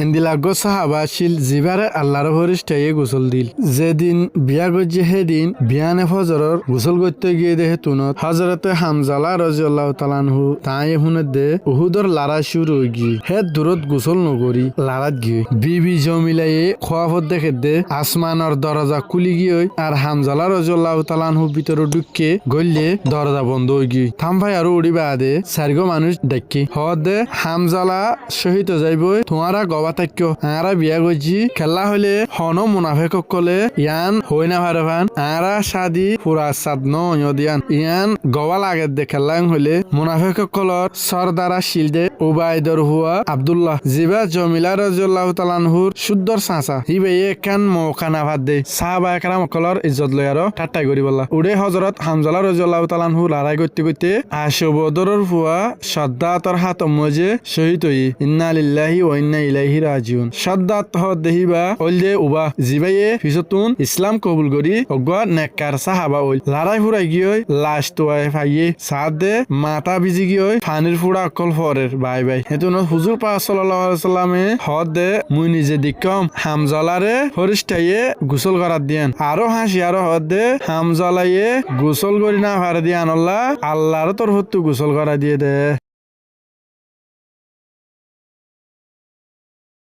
এন্দিলাগো সাহাবা শিল জিবারে আল্লাহর হরিষ্টাইয়ে গোসল দিল। যেদিন বিয়া গজ্জে সেদিন বিয়ানে ফজরর গোসল করতে গিয়ে দেহে তুনত হজরতে হামজালা রাদিয়াল্লাহু তাআলা আনহু তাই হুনত দে উহুদর লারা শুরু হই গিয়ে হে দূরত গোসল নগরি লারাত গিয়ে বিবি জমিলায়ে খোয়াফত দেখে দে আসমানর দরজা খুলি গিয়ে আর হামজালা রাদিয়াল্লাহু তাআলা আনহু ভিতরে ঢুকে গল্লে দরজা বন্ধ হই গিয়ে থাম ভাই আরো উড়ি বাদে সারগো মানুষ দেখি হদে হামজালা শহীদ যাইব তোমারা গবাতাক্য আরা বিয়া গজি খেলা হলে হন মুনাফেক কলে ইয়ান হই না ভারে ভান আরা শাদি পুরা সাদ নদিয়ান ইয়ান গওয়া লাগে দে খেলাং হলে মুনাফেক কলর সরদারা শিলদে উবাইদর হুয়া আব্দুল্লাহ জিবা জমিলা রাদিয়াল্লাহু তাআলা আনহুর শুদ্ধর সাসা হিবে একান মৌকানা ভাত দে সাহাবা একরাম কলর ইজ্জত লয় আর ঠাট্টাই করি বললা উড়ে হযরত হামজালা রাদিয়াল্লাহু তাআলা আনহু লড়াই করতে করতে আশবদরর হুয়া সদ্দাতর হাত মজে শহীদ হই ইন্না লিল্লাহি ওয়া ইন্না ইলাইহি রাজিউন সদ্দাত হ দেহিবা ওলদে উবা জিবাইয়ে ফিসতুন ইসলাম কবুল করি অগা নেককার সাহাবা ওই লড়াই ফুরাই গিয়ে লাশ তোয়াই ফাইয়ে সাদ দে মাথা বিজি গিয়ে ফানির ফুড়া অকল ফরের বাই বাই হেতুন হুজুর পাক সাল্লাল্লাহু আলাইহি সাল্লামে হদ দে মুই নিজে দিকম হামজালারে ফরিস্তাইয়ে গোসল করার দিয়ান আরো হাসি আরো হদ দে হামজালাইয়ে গোসল করি না পারে দিয়ান আল্লাহর তরফত গোসল করা দিয়ে দে।